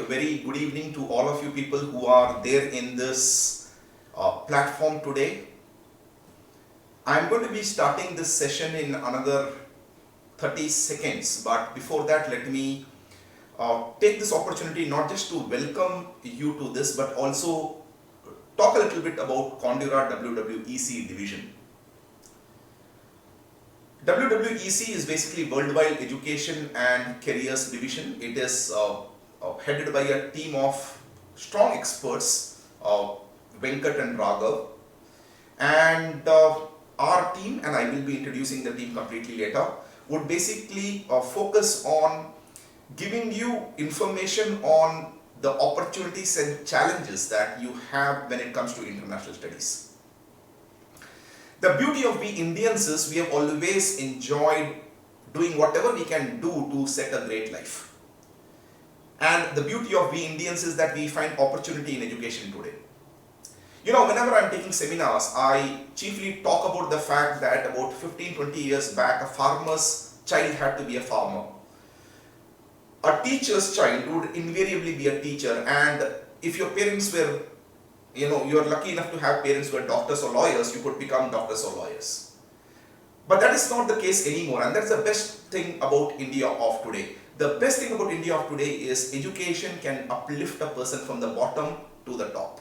very good evening to all of you people who are there in this platform today. I'm going to be starting this session in another 30 seconds, but before that, let me take this opportunity not just to welcome you to this, but also talk a little bit about Condura WWEC division. WWEC is basically Worldwide Education and Careers Division. It is headed by a team of strong experts, Venkat and Raghav. And our team, and I will be introducing the team completely later, would basically focus on giving you information on the opportunities and challenges that you have when it comes to international studies. The beauty of we Indians is we have always enjoyed doing whatever we can do to set a great life. And the beauty of we Indians is that we find opportunity in education today. You know, whenever I'm taking seminars, I chiefly talk about the fact that about 15-20 years back, a farmer's child had to be a farmer. A teacher's child would invariably be a teacher, and if your parents were, you're lucky enough to have parents who are doctors or lawyers, you could become doctors or lawyers. But that is not the case anymore, and that's the best thing about India of today. The best thing about India of today is education can uplift a person from the bottom to the top.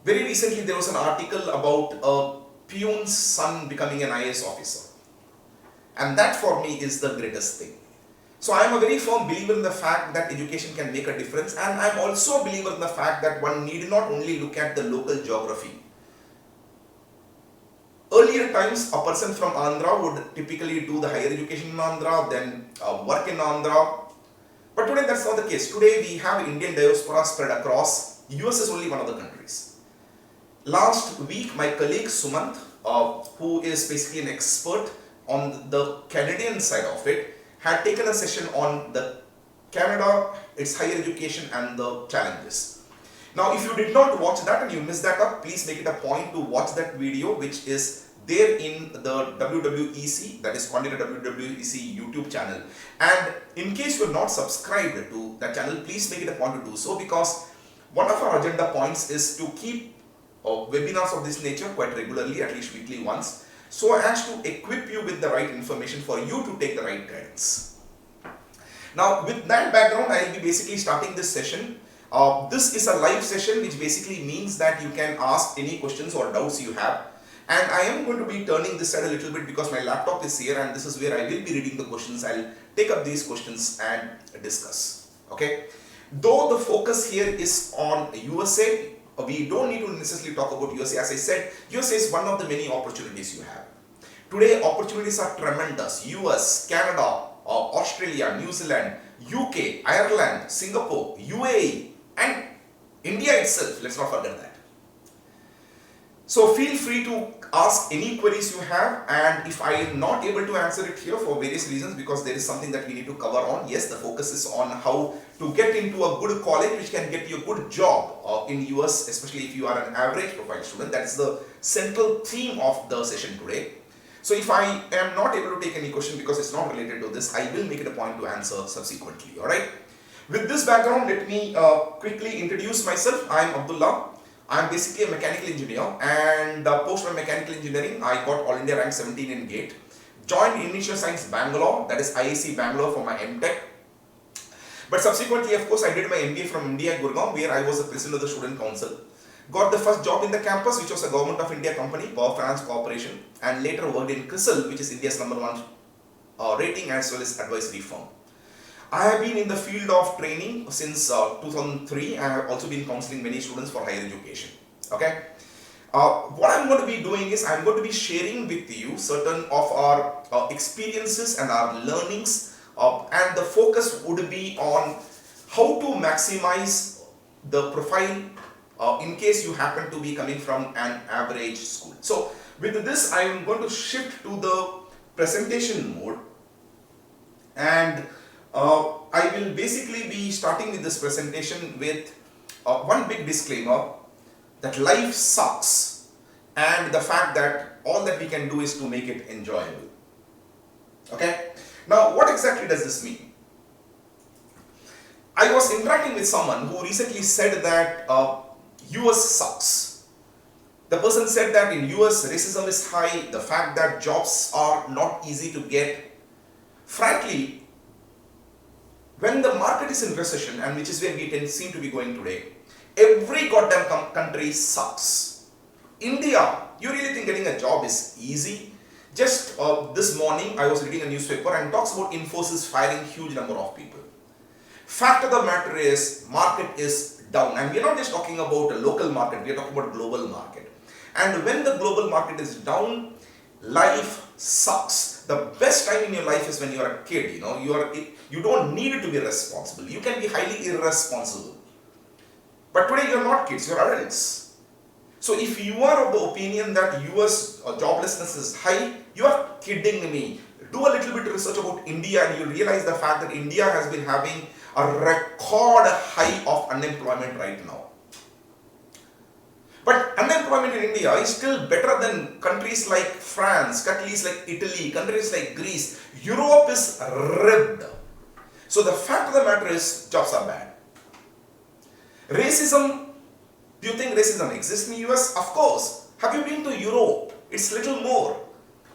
Very recently, there was an article about a peon's son becoming an IAS officer. And that for me is the greatest thing. So I am a very firm believer in the fact that education can make a difference, and I am also a believer in the fact that one need not only look at the local geography. Earlier times, a person from Andhra would typically do the higher education in Andhra, then work in Andhra. But today that's not the case. Today we have Indian diaspora spread across. US is only one of the countries. Last week, my colleague Sumant, who is basically an expert on the Canadian side of it, had taken a session on the Canada, its higher education and the challenges. Now, if you did not watch that and you missed that up, please make it a point to watch that video, which is there in the WWEC, that is Condura WWEC YouTube channel. And in case you are not subscribed to that channel, please make it a point to do so, because one of our agenda points is to keep webinars of this nature quite regularly, at least weekly once, so as to equip you with the right information for you to take the right guidance. Now, with that background, I will be basically starting this session. This is a live session, which basically means that you can ask any questions or doubts you have. And I am going to be turning this side a little bit because my laptop is here, and this is where I will be reading the questions. I'll take up these questions and discuss. Okay. Though the focus here is on USA, we don't need to necessarily talk about USA. As I said, USA is one of the many opportunities you have. Today, opportunities are tremendous. US, Canada, Australia, New Zealand, UK, Ireland, Singapore, UAE, and India itself. Let's not forget that. So feel free to ask any queries you have, and if I am not able to answer it here for various reasons, because there is something that we need to cover on, yes, the focus is on how to get into a good college which can get you a good job in US, especially if you are an average profile student. That is the central theme of the session today. So if I am not able to take any question because it's not related to this, I will make it a point to answer subsequently. Alright. With this background, let me quickly introduce myself. I am Abdullah. I am basically a mechanical engineer, and post my mechanical engineering, I got All India rank 17 in GATE. Joined Initial Science Bangalore, that is IIC Bangalore, for my MTech. But subsequently, of course, I did my MBA from India, Gurgaon, where I was the president of the student council. Got the first job in the campus, which was a Government of India company, Power Finance Corporation, and later worked in CRISIL, which is India's #1 rating as well as advisory firm. I have been in the field of training since 2003. I have also been counseling many students for higher education. Okay. What I'm going to be doing is I'm going to be sharing with you certain of our experiences and our learnings, and the focus would be on how to maximize the profile in case you happen to be coming from an average school. So with this, I am going to shift to the presentation mode, and I will basically be starting with this presentation with one big disclaimer that life sucks, and the fact that all that we can do is to make it enjoyable. Okay. Now, what exactly does this mean? I was interacting with someone who recently said that US sucks. The person said that in US racism is high, the fact that jobs are not easy to get. Frankly, when the market is in recession, and which is where we seem to be going today, every goddamn country sucks. India, you really think getting a job is easy? Just this morning, I was reading a newspaper and talks about Infosys firing huge number of people. Fact of the matter is, market is down, and we are not just talking about a local market, we are talking about global market. And when the global market is down, life sucks. The best time in your life is when you are a kid. You don't need to be responsible. You can be highly irresponsible. But today you are not kids, you are adults. So if you are of the opinion that US joblessness is high, you are kidding me. Do a little bit of research about India and you realize the fact that India has been having a record high of unemployment right now. But unemployment in India is still better than countries like France, countries like Italy, countries like Greece. Europe is ribbed. So the fact of the matter is, jobs are bad. Racism, do you think racism exists in the US? Of course. Have you been to Europe? It's little more.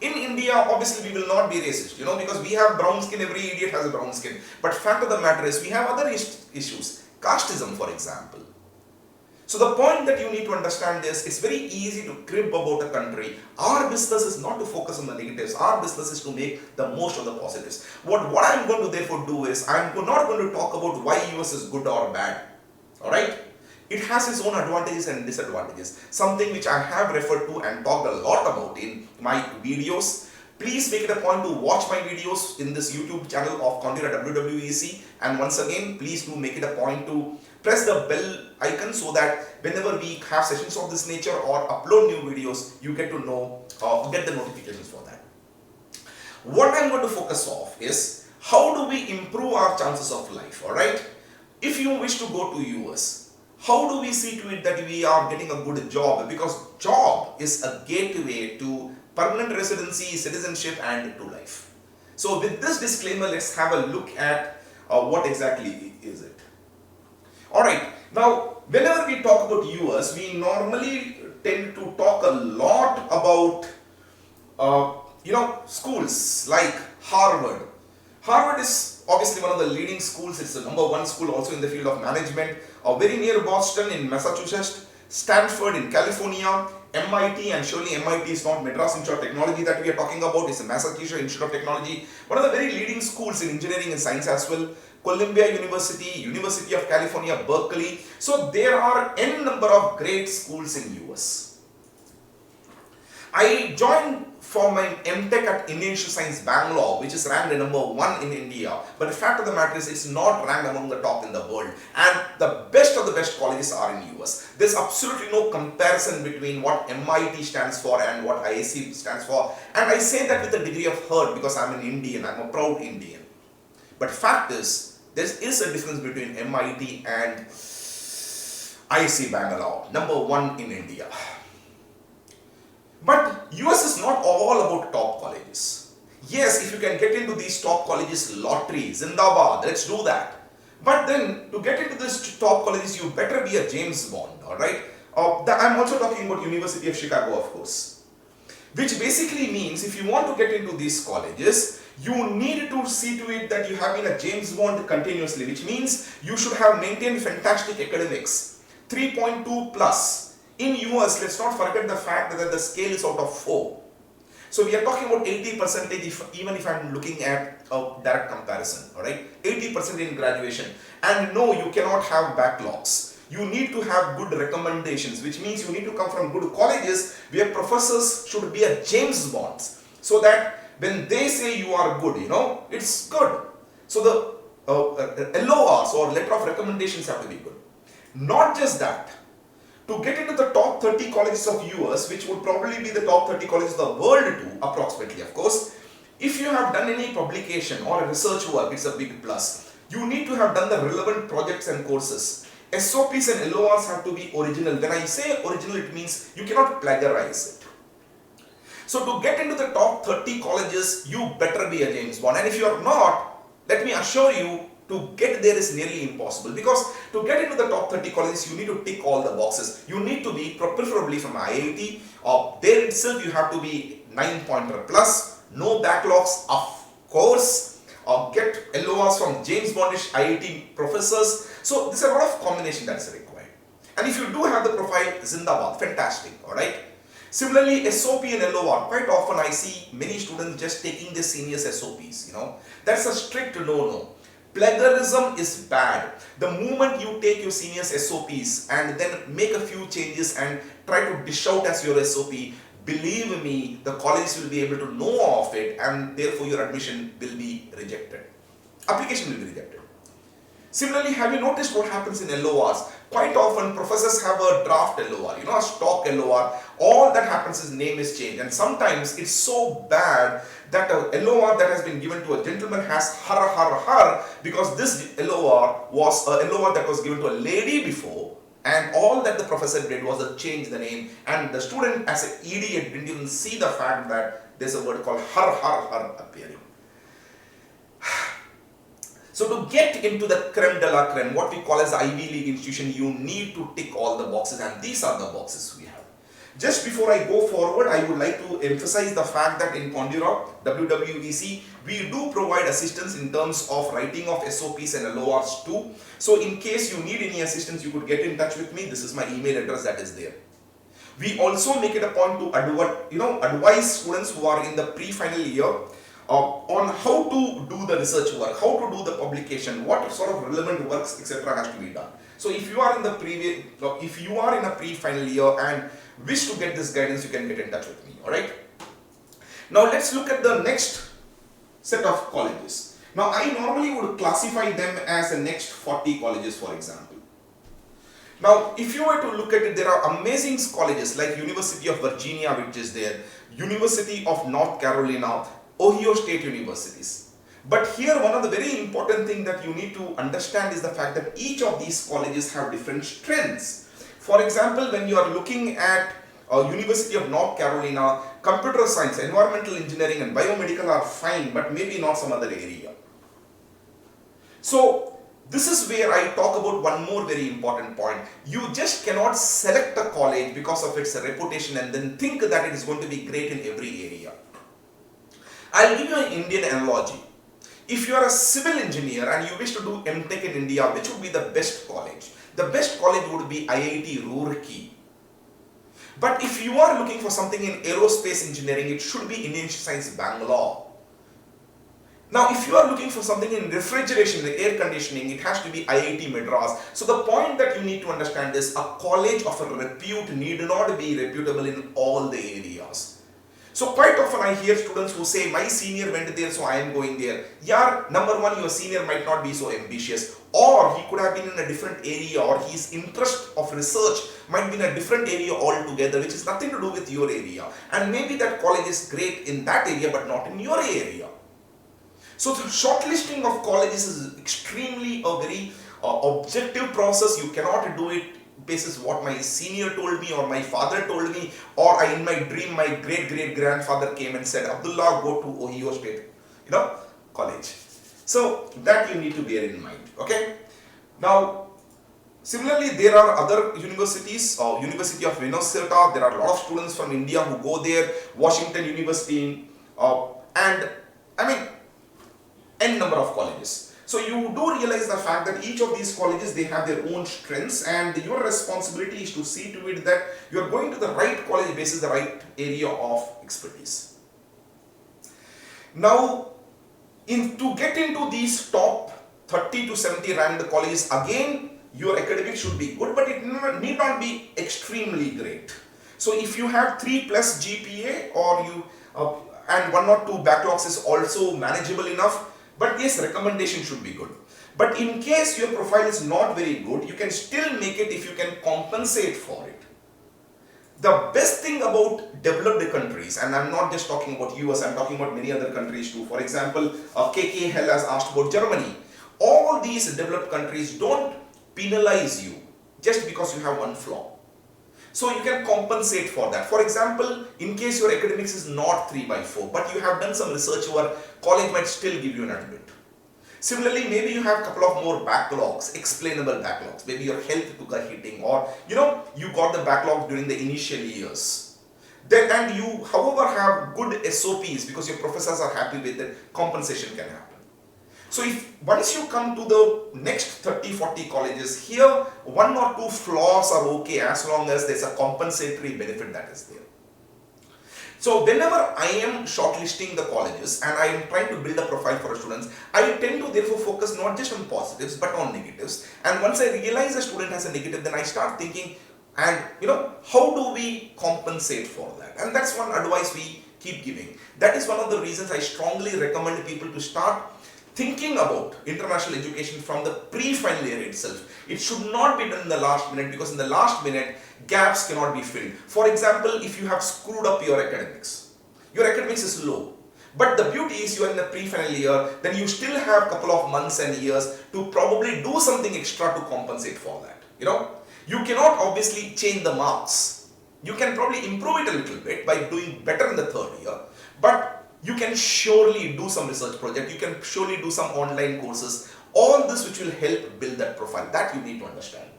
In India, obviously we will not be racist, because we have brown skin, every idiot has a brown skin. But fact of the matter is, we have other issues. Casteism, for example. So the point that you need to understand is, it's very easy to crib about a country. Our business is not to focus on the negatives. Our business is to make the most of the positives. What I'm going to therefore do is, I'm not going to talk about why US is good or bad. Alright? It has its own advantages and disadvantages. Something which I have referred to and talked a lot about in my videos. Please make it a point to watch my videos in this YouTube channel of Contoura WWEC. And once again, please do make it a point to press the bell icon so that whenever we have sessions of this nature or upload new videos, you get to know, get the notifications for that. What I'm going to focus on is, how do we improve our chances of life, alright? If you wish to go to US, how do we see to it that we are getting a good job? Because job is a gateway to permanent residency, citizenship and to life. So with this disclaimer, let's have a look at what exactly is it. Alright, now whenever we talk about US, we normally tend to talk a lot about schools like Harvard. Harvard is obviously one of the leading schools. It's the #1 school also in the field of management. Very near Boston in Massachusetts, Stanford in California, MIT, and surely MIT is not Madras Institute of Technology that we are talking about, it's the Massachusetts Institute of Technology, one of the very leading schools in engineering and science as well. Columbia University, University of California, Berkeley. So there are n number of great schools in US. I joined for my MTech at Indian Institute of Science, Bangalore, which is ranked #1 in India. But the fact of the matter is, it's not ranked among the top in the world. And the best of the best colleges are in US. There's absolutely no comparison between what MIT stands for and what IISc stands for. And I say that with a degree of hurt because I'm an Indian, I'm a proud Indian. But fact is, there is a difference between MIT and IISc Bangalore, #1 in India. But US is not all about top colleges. Yes, if you can get into these top colleges, lottery, Zindabad, let's do that. But then, to get into these top colleges, you better be a James Bond, alright? I'm also talking about University of Chicago, of course. Which basically means, if you want to get into these colleges, you need to see to it that you have been a James Bond continuously, which means you should have maintained fantastic academics, 3.2 plus. In US, let's not forget the fact that the scale is out of 4. So we are talking about 80%, even if I'm looking at a direct comparison, alright? 80% in graduation. And no, you cannot have backlogs. You need to have good recommendations, which means you need to come from good colleges where professors should be a James Bond. So that when they say you are good, it's good. So the LORs or letter of recommendations have to be good. Not just that. To get into the top 30 colleges of US, which would probably be the top 30 colleges of the world too, approximately of course, if you have done any publication or a research work, it's a big plus. You need to have done the relevant projects and courses. SOPs and LORs have to be original. When I say original, it means you cannot plagiarize it. So to get into the top 30 colleges, you better be a James Bond. And if you are not, let me assure you, to get there is nearly impossible, because to get into the top 30 colleges you need to tick all the boxes. You need to be preferably from IIT, or there itself you have to be 9-pointer plus, no backlogs of course, or get LORs from James Bondish IIT professors. So there's a lot of combination that's required. And if you do have the profile, Zindabad, fantastic, alright. Similarly, SOP and LOR, quite often I see many students just taking their seniors SOPs, That's a strict no-no. Plagiarism is bad. The moment you take your seniors SOPs and then make a few changes and try to dish out as your SOP, believe me, the colleges will be able to know of it, and therefore your admission will be rejected. Application will be rejected. Similarly, have you noticed what happens in LORs? Quite often professors have a draft LOR, a stock LOR. All that happens is name is changed, and sometimes it's so bad that a LOR that has been given to a gentleman has har because this LOR was a LOR that was given to a lady before, and all that the professor did was to change the name, and the student as an idiot didn't even see the fact that there's a word called har appearing. So to get into the creme de la creme, what we call as the Ivy League institution, you need to tick all the boxes, and these are the boxes we have. Just before I go forward, I would like to emphasize the fact that in Kondira, WWEC, we do provide assistance in terms of writing of SOPs and LORs too. So in case you need any assistance, you could get in touch with me. This is my email address that is there. We also make it a point to advise students who are in the pre-final year on how to do the research work, how to do the publication, what sort of relevant works, etc. has to be done. So if you are in a pre-final year and wish to get this guidance, you can get in touch with me. Alright. Now let's look at the next set of colleges. Now I normally would classify them as the next 40 colleges, for example. Now if you were to look at it, there are amazing colleges like University of Virginia, which is there, University of North Carolina, Ohio State Universities. But here one of the very important things that you need to understand is the fact that each of these colleges have different strengths. For example, when you are looking at University of North Carolina, computer science, environmental engineering and biomedical are fine, but maybe not some other area. So this is where I talk about one more very important point. You just cannot select a college because of its reputation and then think that it is going to be great in every area. I'll give you an Indian analogy. If you are a civil engineer and you wish to do MTech in India, which would be the best college? The best college would be IIT Roorkee. But if you are looking for something in aerospace engineering, it should be Indian Science Bangalore. Now, if you are looking for something in refrigeration, air conditioning, it has to be IIT Madras. So the point that you need to understand is a college of a repute need not be reputable in all the areas. So quite often I hear students who say, my senior went there, so I am going there. Yeah, number one, your senior might not be so ambitious, or he could have been in a different area, or his interest of research might be in a different area altogether, which is nothing to do with your area. And maybe that college is great in that area, but not in your area. So the shortlisting of colleges is extremely a very objective process. You cannot do it basis what my senior told me or my father told me, or in my dream my great-great-grandfather came and said, Abdullah, go to Ohio State college. So that you need to bear in mind. Okay. Now similarly, there are other universities, University of Minnesota. There are a lot of students from India who go there, Washington University, and n number of colleges. So you do realize the fact that each of these colleges, they have their own strengths, and your responsibility is to see to it that you are going to the right college basis, the right area of expertise. Now, to get into these top 30 to 70 ranked colleges, again, your academics should be good, but it need not be extremely great. So if you have 3+ GPA, or and 1 or 2 backlogs is also manageable enough. But yes, recommendation should be good. But in case your profile is not very good, you can still make it if you can compensate for it. The best thing about developed countries, and I'm not just talking about US, I'm talking about many other countries too. For example, KK Hell has asked about Germany. All these developed countries don't penalize you just because you have one flaw. So you can compensate for that. For example, in case your academics is not 3/4, but you have done some research work, college might still give you an admit. Similarly, maybe you have a couple of more backlogs, explainable backlogs. Maybe your health took a hitting, or you got the backlog during the initial years. Then, and you, however, have good SOPs because your professors are happy with it, compensation can happen. So if once you come to the next 30-40 colleges, here one or two flaws are okay as long as there's a compensatory benefit that is there. So whenever I am shortlisting the colleges and I am trying to build a profile for students, I tend to therefore focus not just on positives but on negatives. And once I realize a student has a negative, then I start thinking, and how do we compensate for that? And that's one advice we keep giving. That is one of the reasons I strongly recommend people to start thinking about international education from the pre-final year itself. It should not be done in the last minute, because in the last minute, gaps cannot be filled. For example, if you have screwed up your academics is low. But the beauty is you are in the pre-final year, then you still have a couple of months and years to probably do something extra to compensate for that. You cannot obviously change the marks. You can probably improve it a little bit by doing better in the third year, but you can surely do some research project, you can surely do some online courses, all this which will help build that profile. That you need to understand.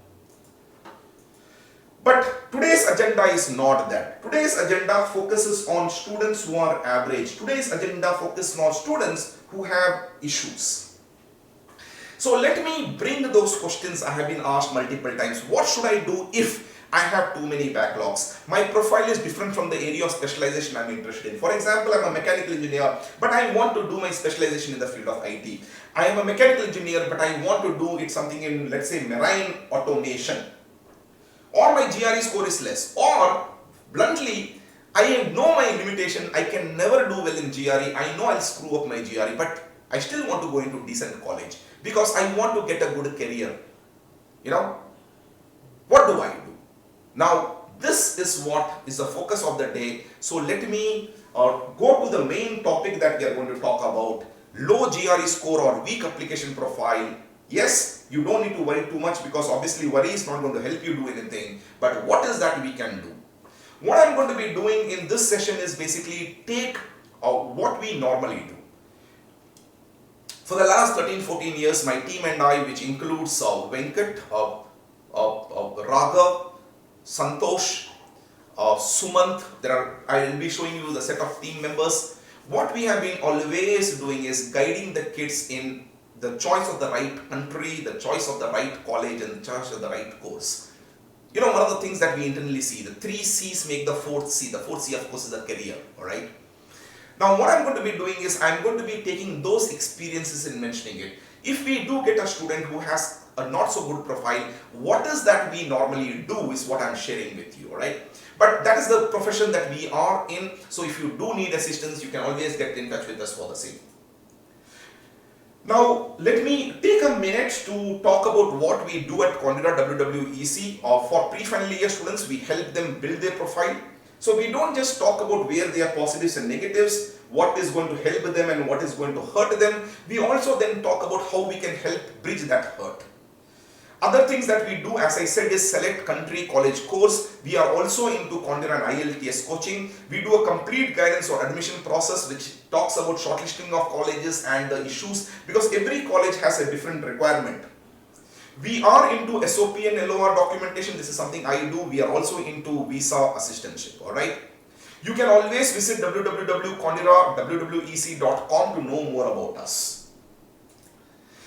But today's agenda is not that. Today's agenda focuses on students who are average. Today's agenda focuses on students who have issues. So let me bring those questions I have been asked multiple times. What should I do if I have too many backlogs? My profile is different from the area of specialization I'm interested in. For example, I'm a mechanical engineer, but I want to do my specialization in the field of IT. I am a mechanical engineer, but I want to do it something in, let's say, marine automation. Or my GRE score is less. Or, bluntly, I know my limitation. I can never do well in GRE. I know I'll screw up my GRE, but I still want to go into decent college because I want to get a good career. What do I do? Now, this is what is the focus of the day. So let me go to the main topic that we are going to talk about. Low GRE score or weak application profile. Yes, you don't need to worry too much because obviously worry is not going to help you do anything. But what is that we can do? What I'm going to be doing in this session is basically take what we normally do. For the last 13-14 years, my team and I, which includes Venkat, Raghav, Santosh, Sumant, I will be showing you the set of team members. What we have been always doing is guiding the kids in the choice of the right country, the choice of the right college, and the choice of the right course. One of the things that we internally see, the 3 C's make the 4th C. The 4th C, of course, is the career, alright? Now, what I'm going to be doing is I'm going to be taking those experiences and mentioning it. If we do get a student who has a not so good profile, what is that we normally do is what I'm sharing with you, alright? But that is the profession that we are in. So if you do need assistance, you can always get in touch with us for the same. Now, let me take a minute to talk about what we do at Condira WWEC. For pre-final year students, we help them build their profile. So we don't just talk about where they are positives and negatives, what is going to help them and what is going to hurt them. We also then talk about how we can help bridge that hurt. Other things that we do, as I said, is select country college course. We are also into Condira and IELTS coaching. We do a complete guidance or admission process which talks about shortlisting of colleges and the issues, because every college has a different requirement. We are into SOP and LOR documentation. This is something I do. We are also into visa assistantship, alright? You can always visit www.condirawwec.com to know more about us.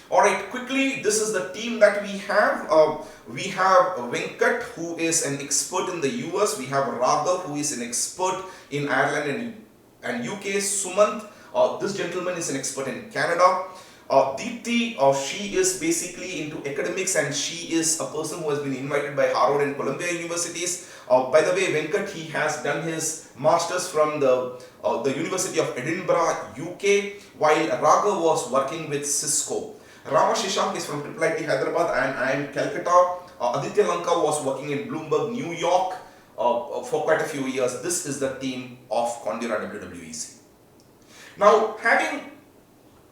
Alright, quickly, this is the team that we have. We have Venkat, who is an expert in the US. We have Raghav, who is an expert in Ireland and UK. Sumant, this gentleman is an expert in Canada. Deepthi, she is basically into academics and she is a person who has been invited by Harvard and Columbia universities. By the way, Venkat, he has done his masters from the University of Edinburgh, UK, while Raghav was working with Cisco. Rama Shashank is from IIIT Hyderabad and I am Calcutta. Aditya Lanka was working in Bloomberg, New York for quite a few years. This is the team of Condira WWEC. Now, having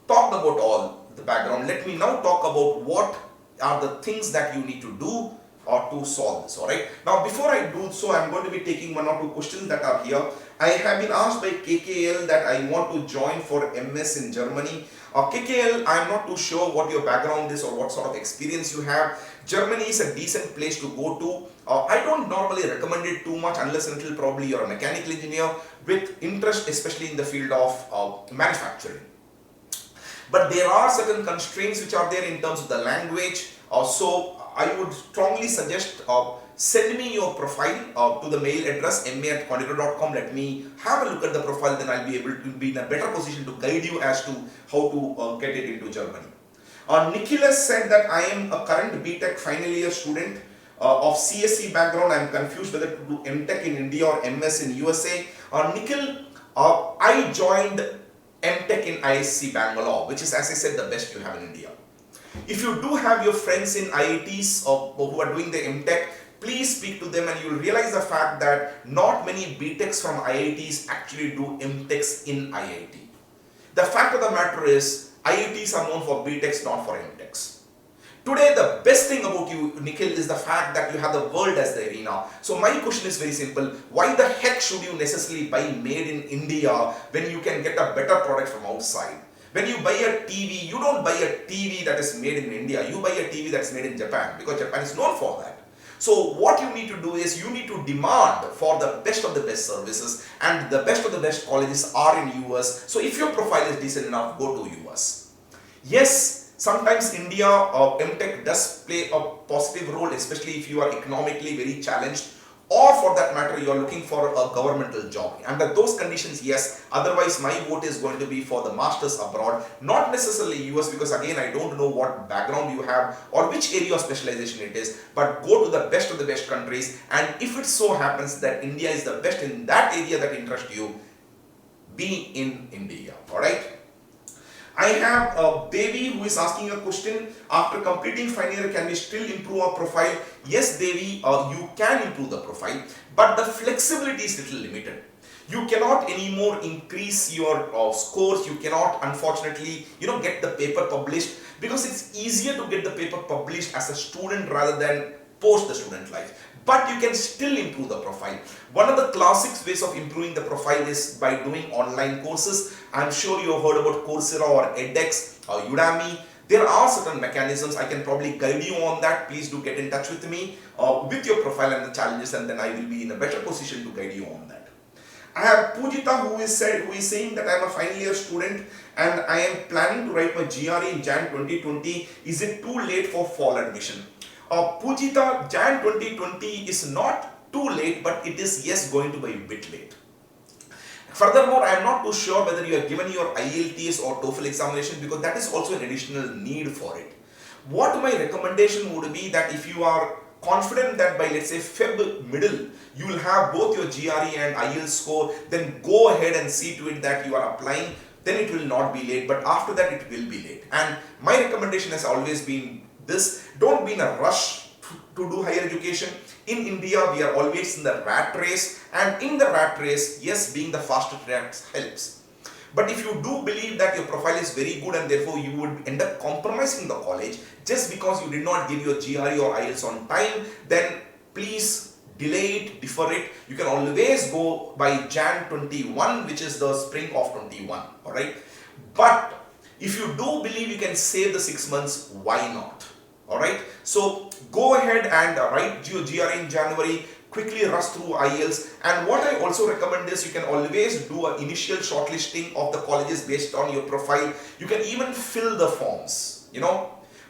talked about all the background, let me now talk about what are the things that you need to do or to solve this, alright? Now, before I do so, I'm going to be taking 1 or 2 questions that are here. I have been asked by KKL that I want to join for MS in Germany. KKL, I am not too sure what your background is or what sort of experience you have. Germany is a decent place to go to. I don't normally recommend it too much unless and until probably you're a mechanical engineer with interest especially in the field of manufacturing. But there are certain constraints which are there in terms of the language. So I would strongly suggest send me your profile to the mail address ma@quantico.com. Let me have a look at the profile, then I'll be able to be in a better position to guide you as to how to get it into Germany. Nikhil has said that I am a current BTech final year student of CSE background. I am confused whether to do MTech in India or MS in USA. Nikhil, I joined MTech in ISC Bangalore, which is, as I said, the best you have in India. If you do have your friends in IITs or who are doing the MTech, please speak to them and you will realize the fact that not many BTechs from IITs actually do MTechs in IIT. The fact of the matter is, IITs are known for BTechs, not for MTechs. Today, the best thing about you, Nikhil, is the fact that you have the world as the arena. So my question is very simple. Why the heck should you necessarily buy made in India when you can get a better product from outside? When you buy a TV, you don't buy a TV that is made in India. You buy a TV that's made in Japan because Japan is known for that. So what you need to do is you need to demand for the best of the best services, and the best of the best colleges are in US. So if your profile is decent enough, go to US. Yes, sometimes India MTech does play a positive role, especially if you are economically very challenged, or for that matter you are looking for a governmental job. Under those conditions, yes. Otherwise, my vote is going to be for the masters abroad, not necessarily US, because again I don't know what background you have or which area of specialization it is, but go to the best of the best countries, and if it so happens that India is the best in that area that interests you, be in India. Alright. I have a baby who is asking a question. After completing final year, can we still improve our profile? Yes, Devi, you can improve the profile, but the flexibility is little limited. You cannot anymore increase your scores. You cannot, unfortunately, get the paper published, because it's easier to get the paper published as a student rather than post the student life. But you can still improve the profile. One of the classic ways of improving the profile is by doing online courses. I'm sure you have heard about Coursera or edX or Udemy. There are certain mechanisms. I can probably guide you on that. Please do get in touch with me with your profile and the challenges, and then I will be in a better position to guide you on that. I have Pujita who is saying that I am a final year student and I am planning to write my GRE in Jan 2020. Is it too late for fall admission? Pujita, Jan 2020 is not too late, but it is, yes, going to be a bit late. Furthermore, I am not too sure whether you have given your IELTS or TOEFL examination, because that is also an additional need for it. What my recommendation would be that if you are confident that by, let's say, Feb middle, you will have both your GRE and IELTS score, then go ahead and see to it that you are applying. Then it will not be late, but after that it will be late. And my recommendation has always been this: don't be in a rush to do higher education. In India, we are always in the rat race, and in the rat race, yes, being the fastest rat helps. But if you do believe that your profile is very good and therefore you would end up compromising the college just because you did not give your GRE or IELTS on time, then please delay it, defer it. You can always go by Jan 21, which is the spring of 21, alright? But if you do believe you can save the 6 months, why not? Alright, so go ahead and write your GRE in January, quickly rush through IELTS, and what I also recommend is you can always do an initial shortlisting of the colleges based on your profile. You can even fill the forms,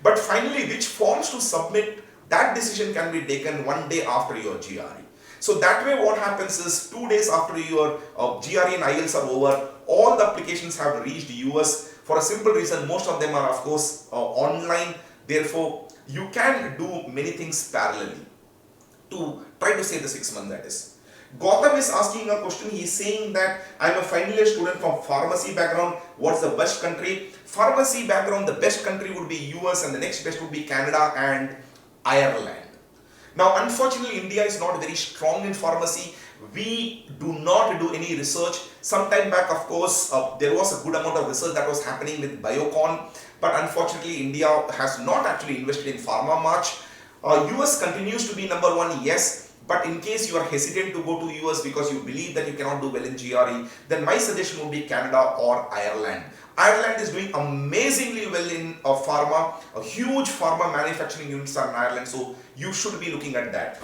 but finally which forms to submit, that decision can be taken one day after your GRE. So that way what happens is 2 days after your GRE and IELTS are over, all the applications have reached US. For a simple reason, most of them are of course online. Therefore, you can do many things parallelly to try to save the 6 months, that is. Gautam is asking a question. He is saying that I am a final year student from pharmacy background. What's the best country? Pharmacy background, the best country would be US, and the next best would be Canada and Ireland. Now, unfortunately, India is not very strong in pharmacy. We do not do any research. Sometime back, of course, there was a good amount of research that was happening with Biocon, but unfortunately, India has not actually invested in pharma much. US continues to be number one, yes, but in case you are hesitant to go to US because you believe that you cannot do well in GRE, then my suggestion would be Canada or Ireland. Ireland is doing amazingly well in pharma. A huge pharma manufacturing units are in Ireland, so you should be looking at that.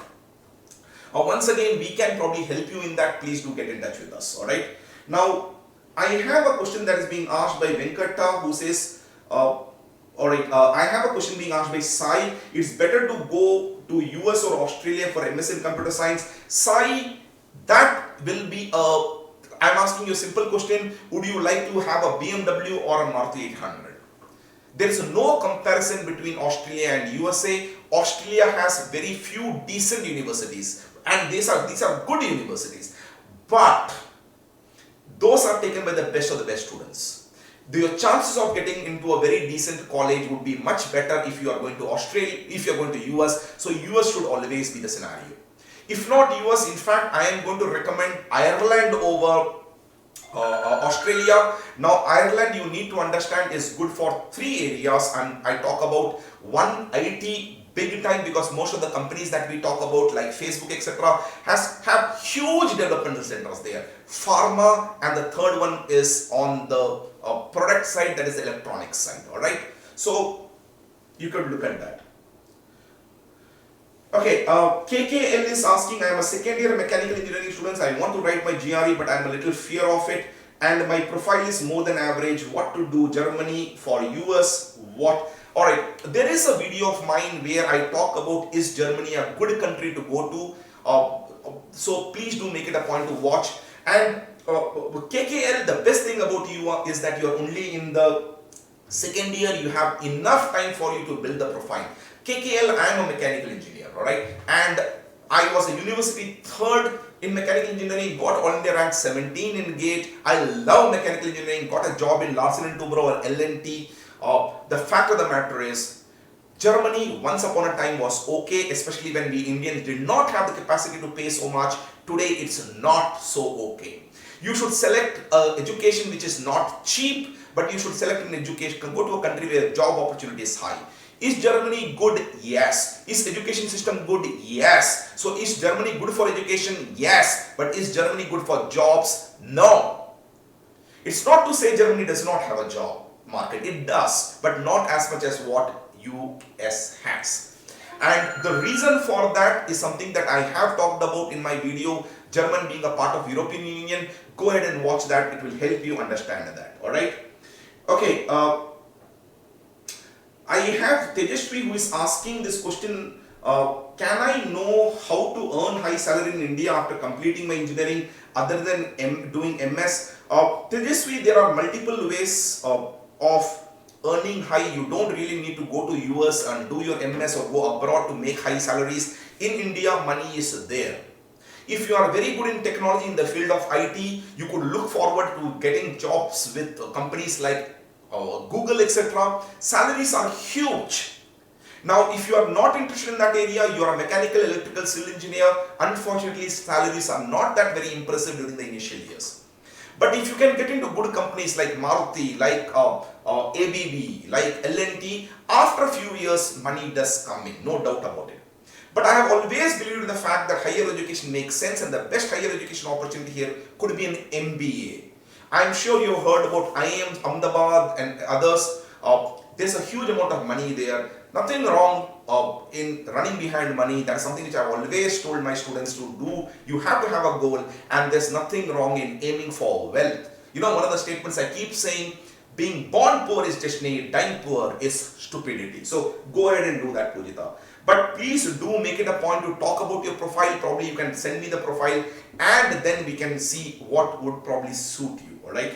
Once again, we can probably help you in that. Please do get in touch with us. Alright. Now, I have a question that is being asked by Venkata, who says, I have a question being asked by Sai. It's better to go to US or Australia for MS in computer science. Sai, that will be I'm asking you a simple question. Would you like to have a BMW or a Maruti 800? There is no comparison between Australia and USA. Australia has very few decent universities, and these are good universities, but those are taken by the best of the best students. Your chances of getting into a very decent college would be much better if you are going to Australia, if you are going to US. So US should always be the scenario. If not US, in fact, I am going to recommend Ireland over Australia. Now, Ireland, you need to understand, is good for 3 areas, and I talk about one, IT big time, because most of the companies that we talk about like Facebook etc. have huge developmental centers there. Pharma, and the third one is on the product side, that is the electronics side. Alright, so you could look at that. Okay, KKL is asking, I am a second year mechanical engineering student. I want to write my GRE, but I am a little fear of it, and my profile is more than average. What to do? Germany for US? What? Alright, there is a video of mine where I talk about, is Germany a good country to go to? So please do make it a point to watch. And KKL, the best thing about you is that you are only in the second year. You have enough time for you to build the profile. KKL, I am a mechanical engineer, alright, and I was a university third in mechanical engineering, got all India rank 17 in GATE. I love mechanical engineering, got a job in Larsen & Toubro or L&T. The fact of the matter is, Germany once upon a time was okay, especially when we Indians did not have the capacity to pay so much. Today it's not so okay. You should select education which is not cheap, but you should select an education, go to a country where job opportunity is high. Is Germany good? Yes. Is education system good? Yes. So is Germany good for education? Yes. But is Germany good for jobs? No. It's not to say Germany does not have a job market. It does, but not as much as what US has. And the reason for that is something that I have talked about in my video, German being a part of European Union. Go ahead and watch that. It will help you understand that. Alright. Okay. I have Tejasvi who is asking this question, can I know how to earn high salary in India after completing my engineering other than doing MS? Tejasvi, there are multiple ways of earning high. You don't really need to go to US and do your MS or go abroad to make high salaries. In India, money is there. If you are very good in technology in the field of IT, you could look forward to getting jobs with companies like Google etc. Salaries are huge. Now, if you are not interested in that area, you are a mechanical, electrical, civil engineer, unfortunately salaries are not that very impressive during the initial years. But if you can get into good companies like Maruti, like ABB, like L&T, after a few years money does come in, no doubt about it. But I have always believed in the fact that higher education makes sense, and the best higher education opportunity here could be an MBA. I'm sure you've heard about IIM Ahmedabad and others. There's a huge amount of money there. Nothing wrong in running behind money. That's something which I've always told my students to do. You have to have a goal, and there's nothing wrong in aiming for wealth. You know, one of the statements I keep saying, being born poor is destiny, dying poor is stupidity. So go ahead and do that, Pujita. But please do make it a point to talk about your profile. Probably you can send me the profile, and then we can see what would probably suit you. Alright.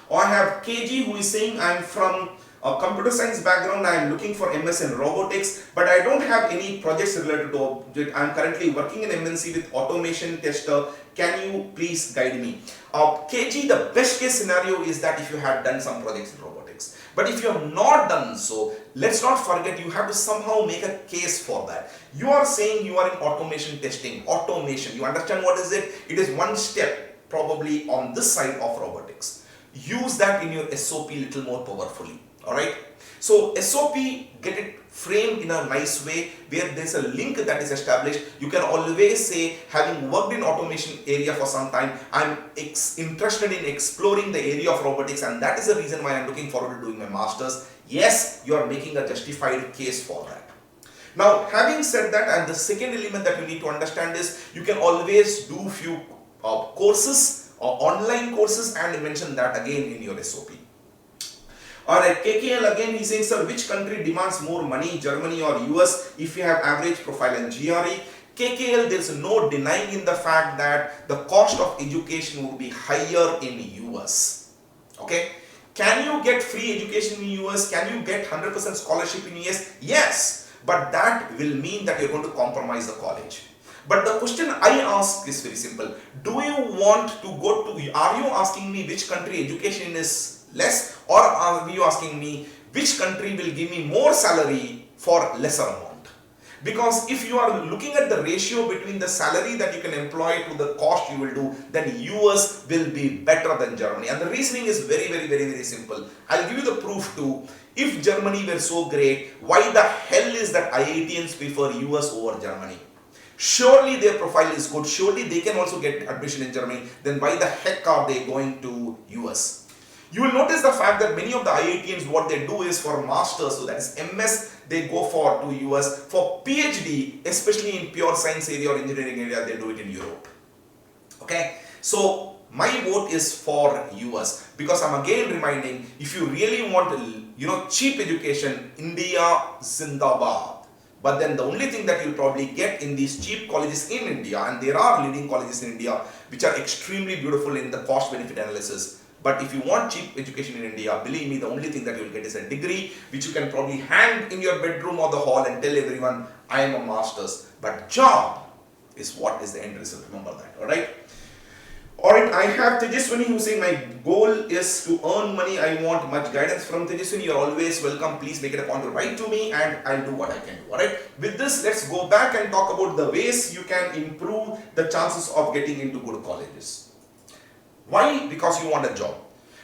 I have KG who is saying, I'm from a computer science background. I am looking for MS in robotics, but I don't have any projects related to it. I am currently working in MNC with automation tester. Can you please guide me? KG, the best case scenario is that if you had done some projects in robotics. But if you have not done so, let's not forget, you have to somehow make a case for that. You are saying you are in automation testing. Automation, you understand what is it? It is one step probably on this side of robotics. Use that in your SOP little more powerfully. Alright. So SOP, get it framed in a nice way where there's a link that is established. You can always say, having worked in automation area for some time, I'm interested in exploring the area of robotics, and that is the reason why I'm looking forward to doing my masters. Yes, you are making a justified case for that. Now, having said that, and the second element that you need to understand is you can always do few courses or online courses and mention that again in your SOP. Alright, KKL again, he's saying, sir, which country demands more money, Germany or US, if you have average profile and GRE? KKL, there's no denying in the fact that the cost of education would be higher in US. Okay? Can you get free education in US? Can you get 100% scholarship in US? Yes, but that will mean that you're going to compromise the college. But the question I ask is very simple. Do you want to go to, are you asking me which country education is less, or are you asking me which country will give me more salary for lesser amount? Because if you are looking at the ratio between the salary that you can employ to the cost you will do, then US will be better than Germany. And the reasoning is very simple. I'll give you the proof too. If Germany were so great, why the hell is that IITians prefer US over Germany? Surely their profile is good, surely they can also get admission in Germany, then why the heck are they going to US? You will notice the fact that many of the IITians, what they do is for masters, so that is MS, they go for to US. For PhD, especially in pure science area or engineering area, they do it in Europe. Okay, so my vote is for US, because I'm again reminding, if you really want cheap education, India Zindabad. But then the only thing that you'll probably get in these cheap colleges in India, and there are leading colleges in India which are extremely beautiful in the cost benefit analysis. But if you want cheap education in India, believe me, the only thing that you will get is a degree which you can probably hang in your bedroom or the hall and tell everyone, I am a master's. But job is what is the end result. Remember that, alright? Alright, I have Tejaswini who's saying my goal is to earn money. I want much guidance from Tejaswini. You're always welcome. Please make it a point to write to me and I'll do what I can do. Alright, with this, let's go back and talk about the ways you can improve the chances of getting into good colleges. Why? Because you want a job.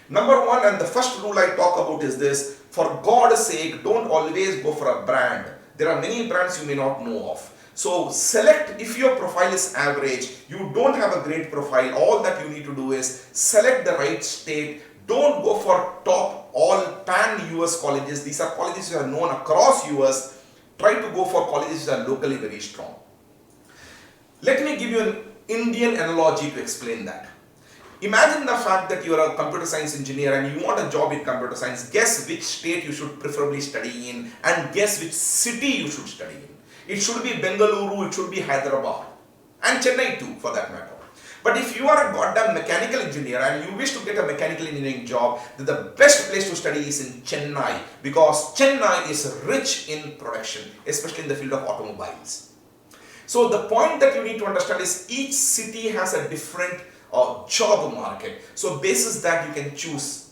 Number one, and the first rule I talk about is this: for God's sake, don't always go for a brand. There are many brands you may not know of. So select, if your profile is average, you don't have a great profile, all that you need to do is select the right state. Don't go for top all pan-US colleges. These are colleges that are known across US. Try to go for colleges that are locally very strong. Let me give you an Indian analogy to explain that. Imagine the fact that you are a computer science engineer and you want a job in computer science. Guess which state you should preferably study in, and guess which city you should study in. It should be Bengaluru, it should be Hyderabad, and Chennai too for that matter. But if you are a goddamn mechanical engineer and you wish to get a mechanical engineering job, then the best place to study is in Chennai, because Chennai is rich in production, especially in the field of automobiles. So the point that you need to understand is each city has a different job market. So basis that you can choose.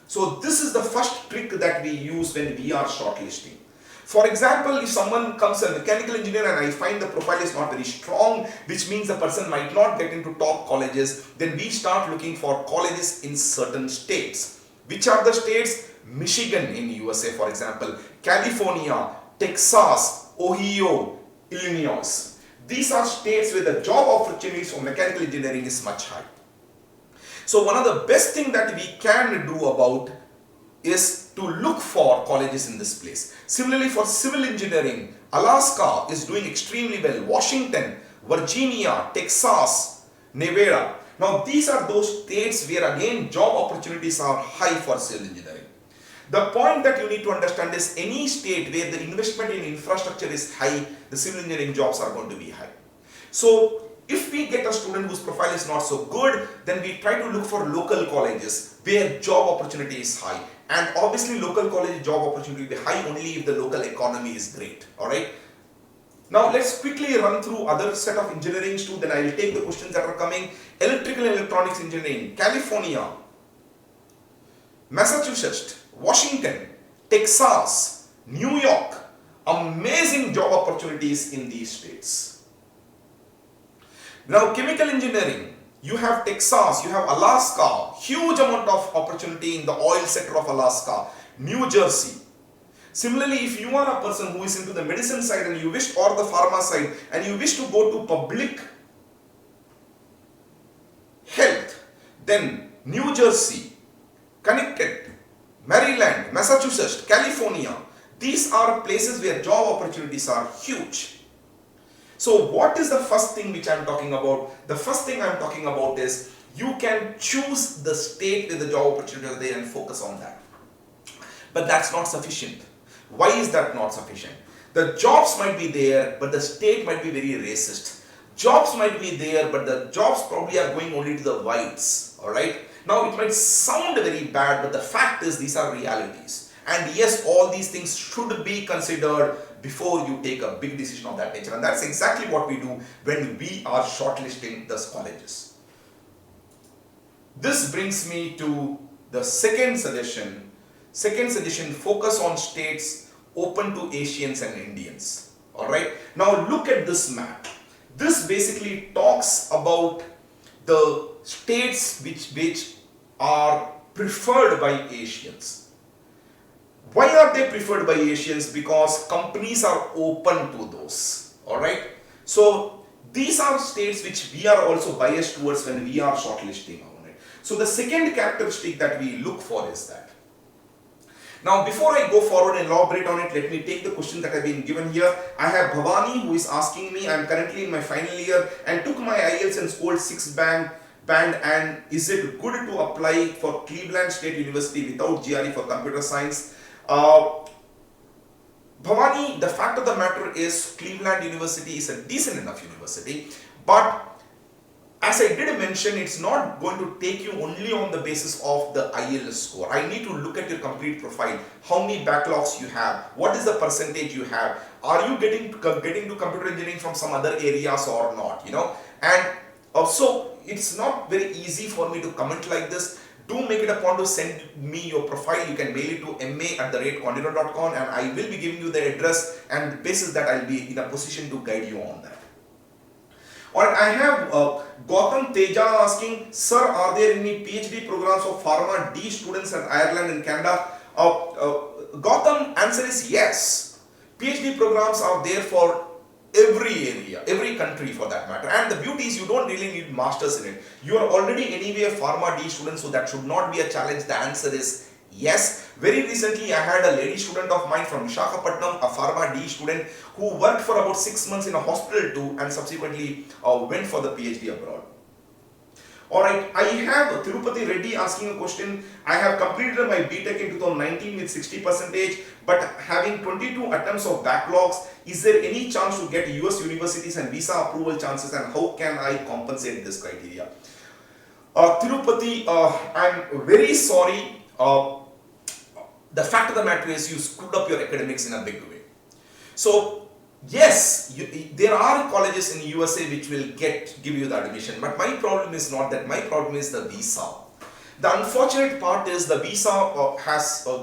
So this is the first trick that we use when we are shortlisting. For example, if someone comes a mechanical engineer and I find the profile is not very strong, which means the person might not get into top colleges, then we start looking for colleges in certain states. Which are the states? Michigan in USA, for example, California, Texas, Ohio, Illinois. These are states where the job opportunities for mechanical engineering is much high. So one of the best things that we can do about is to look for colleges in this place. Similarly, for civil engineering, Alaska is doing extremely well. Washington, Virginia, Texas, Nevada. Now these are those states where again job opportunities are high for civil engineering. The point that you need to understand is any state where the investment in infrastructure is high, the civil engineering jobs are going to be high. So if we get a student whose profile is not so good, then we try to look for local colleges where job opportunity is high. And obviously local college job opportunity will be high only if the local economy is great. Alright. Now let's quickly run through other set of engineerings too, then I will take the questions that are coming. Electrical and electronics engineering, California, Massachusetts, Washington, Texas, New York. Amazing job opportunities in these states. Now chemical engineering, you have Texas, you have Alaska, huge amount of opportunity in the oil sector of Alaska. New Jersey. Similarly, if you are a person who is into the medicine side and you wish, or the pharma side, and you wish to go to public health, then New Jersey, Connecticut, Maryland, Massachusetts, California, these are places where job opportunities are huge. So what is the first thing which I am talking about? The first thing I am talking about is you can choose the state where the job opportunities are there and focus on that. But that's not sufficient. Why is that not sufficient? The jobs might be there, but the state might be very racist. Jobs might be there, but the jobs probably are going only to the whites. Alright? Now it might sound very bad, but the fact is these are realities. And yes, all these things should be considered before you take a big decision of that nature. And that's exactly what we do when we are shortlisting those colleges. This brings me to the second suggestion. Second suggestion, focus on states open to Asians and Indians. Alright. Now look at this map. This basically talks about the states which are preferred by Asians. Why are they preferred by Asians? Because companies are open to those. Alright. So these are states which we are also biased towards when we are shortlisting. Alright. So the second characteristic that we look for is that. Now before I go forward and elaborate on it, let me take the question that I have been given here. I have Bhavani who is asking me, I am currently in my final year and took my IELTS and scored 6 band, and is it good to apply for Cleveland State University without GRE for computer science? Bhavani, the fact of the matter is Cleveland University is a decent enough university, but as I did mention, it's not going to take you only on the basis of the IELTS score. I need to look at your complete profile. How many backlogs you have? What is the percentage you have? Are you getting to computer engineering from some other areas or not? You know, and also it's not very easy for me to comment like this. Do make it a point to send me your profile. You can mail it to ma@continental.com and I will be giving you the address, and basis that I'll be in a position to guide you on that. Alright, I have Gautam Teja asking, sir, are there any PhD programs for Pharma D students in Ireland and Canada? Gautam, answer is yes. PhD programs are there for every area, every country for that matter. And the beauty is you don't really need masters in it. You are already anyway a Pharma D student, so that should not be a challenge. The answer is yes. Very recently, I had a lady student of mine from Visakhapatnam, a Pharma D student, who worked for about 6 months in a hospital too and subsequently went for the PhD abroad. Alright, I have Tirupati Reddy asking a question. I have completed my BTech in 2019 with 60%, but having 22 attempts of backlogs, is there any chance to get US universities and visa approval chances, and how can I compensate this criteria? Tirupati, I'm very sorry. The fact of the matter is you screwed up your academics in a big way. So yes, there are colleges in USA which will give you the admission, but my problem is not that. My problem is the visa. The unfortunate part is the visa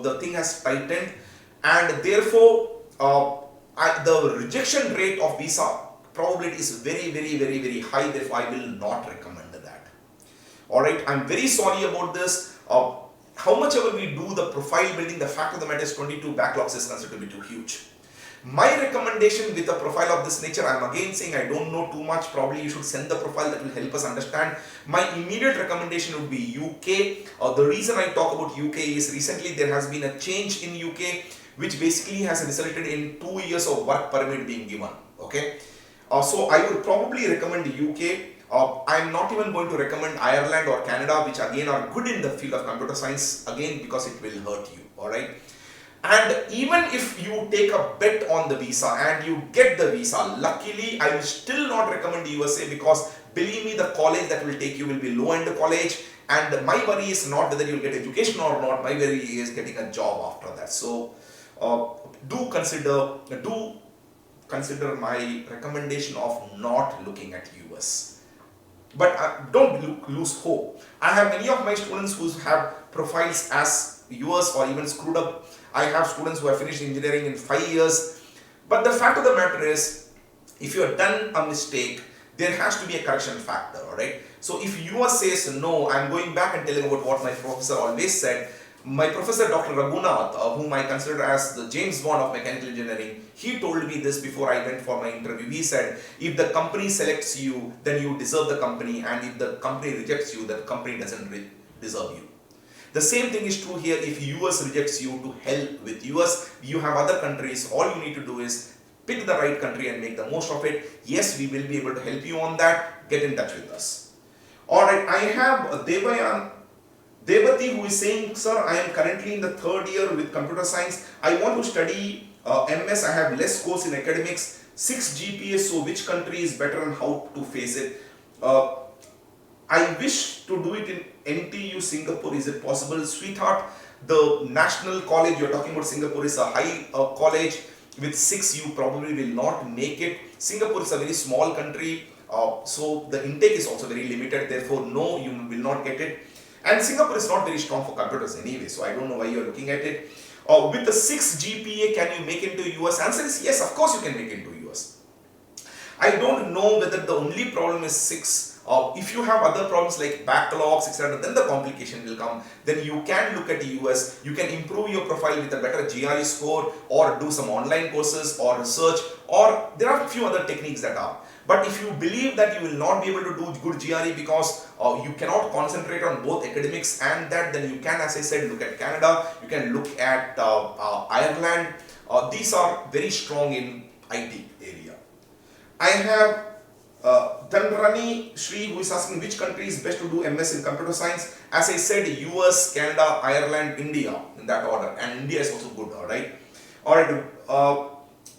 the thing has tightened, and therefore the rejection rate of visa probability is very high. Therefore, I will not recommend that. Alright, I'm very sorry about this. How much ever we do the profile building, the fact of the matter is 22 backlogs is considered to be too huge. My recommendation with a profile of this nature, I'm again saying I don't know too much, probably you should send the profile that will help us understand. My immediate recommendation would be UK. The reason I talk about UK is recently there has been a change in UK which basically has resulted in 2 years of work permit being given. Okay, so I would probably recommend UK. I'm not even going to recommend Ireland or Canada, which again are good in the field of computer science, again because it will hurt you. Alright. And even if you take a bet on the visa and you get the visa, luckily I will still not recommend the USA, because believe me, the college that will take you will be low-end college, and my worry is not whether you will get education or not. My worry is getting a job after that. So do consider my recommendation of not looking at US. But don't lose hope. I have many of my students who have profiles as US or even screwed up. I have students who have finished engineering in 5 years. But the fact of the matter is, if you have done a mistake, there has to be a correction factor, alright? So if US says, no, I'm going back and telling about what my professor always said, My professor Dr. Raghunath, whom I consider as the James Bond of mechanical engineering, he told me this before I went for my interview. He said, if the company selects you, then you deserve the company, and if the company rejects you, the company doesn't deserve you. The same thing is true here. If US rejects you, to hell with US. You have other countries. All you need to do is pick the right country and make the most of it. Yes, we will be able to help you on that. Get in touch with us. Alright, I have Devati who is saying, sir, I am currently in the 3rd year with computer science. I want to study MS. I have less scores in academics, 6 GPA. So which country is better and how to face it? I wish to do it in NTU Singapore. Is it possible? Sweetheart, the national college you're talking about, Singapore, is a high college. With 6 you probably will not make it. Singapore is a very small country, so the intake is also very limited. Therefore, no, you will not get it. And Singapore is not very strong for computers anyway, so I don't know why you're looking at it. With the 6 GPA, can you make it into US? Answer is yes, of course you can make it into US. I don't know whether the only problem is 6. If you have other problems like backlogs, etc., then the complication will come. Then you can look at the US. You can improve your profile with a better GRE score, or do some online courses or research, or there are a few other techniques that are. But if you believe that you will not be able to do good GRE because you cannot concentrate on both academics and that, then you can, as I said, look at Canada. You can look at Ireland. These are very strong in IT area. I have Dhanrani Shri who is asking which country is best to do MS in computer science. As I said, US, Canada, Ireland, India, in that order, and India is also good. Alright,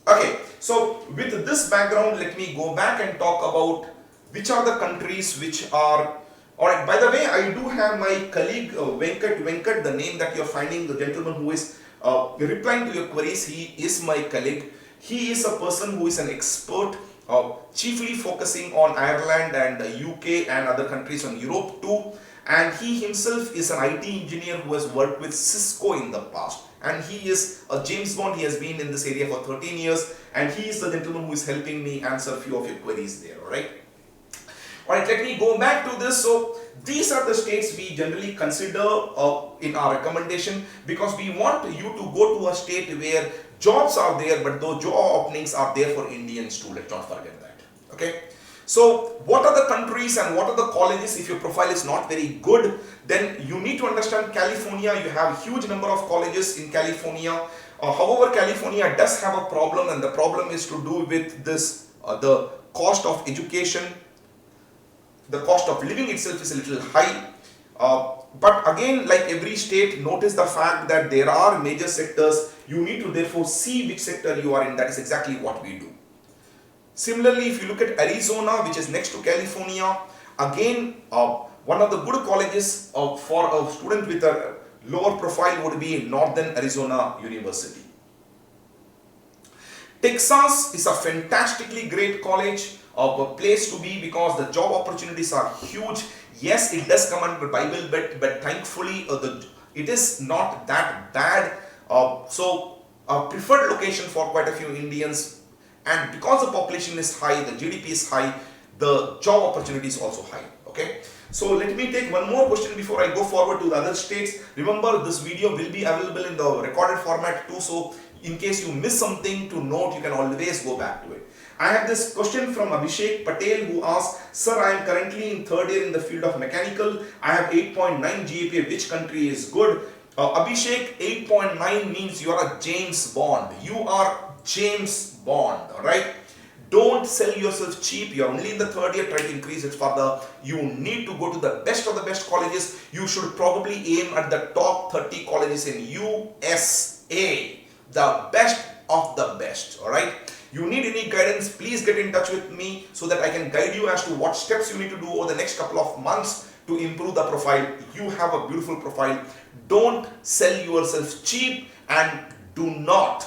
okay, so with this background, let me go back and talk about which are the countries which are. Alright, by the way, I do have my colleague Venkat, the name that you're finding, the gentleman who is replying to your queries. He is my colleague. He is a person who is an expert, chiefly focusing on Ireland and the UK and other countries on Europe too. And he himself is an IT engineer who has worked with Cisco in the past. And he is a James Bond. He has been in this area for 13 years. And he is the gentleman who is helping me answer a few of your queries there. Alright, let me go back to this. So these are the states we generally consider in our recommendation, because we want you to go to a state where jobs are there, but those job openings are there for Indians too. Let's not forget that. Okay. So what are the countries and what are the colleges? If your profile is not very good, then you need to understand California. You have a huge number of colleges in California. However, California does have a problem, and the problem is to do with this, the cost of education. The cost of living itself is a little high. But again, like every state, notice the fact that there are major sectors. You need to therefore see which sector you are in. That is exactly what we do. Similarly, if you look at Arizona, which is next to California, again, one of the good colleges for a student with a lower profile would be Northern Arizona University. Texas is a fantastically great college, a place to be, because the job opportunities are huge. Yes, it does come under Bible Belt, but thankfully it is not that bad. So a preferred location for quite a few Indians. And because the population is high, the GDP is high, the job opportunity is also high. Okay. So let me take one more question before I go forward to the other states. Remember, this video will be available in the recorded format too. So in case you miss something to note, you can always go back to it. I have this question from Abhishek Patel who asks, sir, I am currently in 3rd year in the field of mechanical. I have 8.9 GPA. Which country is good? Abhishek, 8.9 means you are a James Bond. You are James Bond, alright? Don't sell yourself cheap. You're only in the 3rd year. Try to increase it further. You need to go to the best of the best colleges. You should probably aim at the top 30 colleges in USA. The best of the best, alright? You need any guidance, please get in touch with me so that I can guide you as to what steps you need to do over the next couple of months to improve the profile. You have a beautiful profile. Don't sell yourself cheap, and do not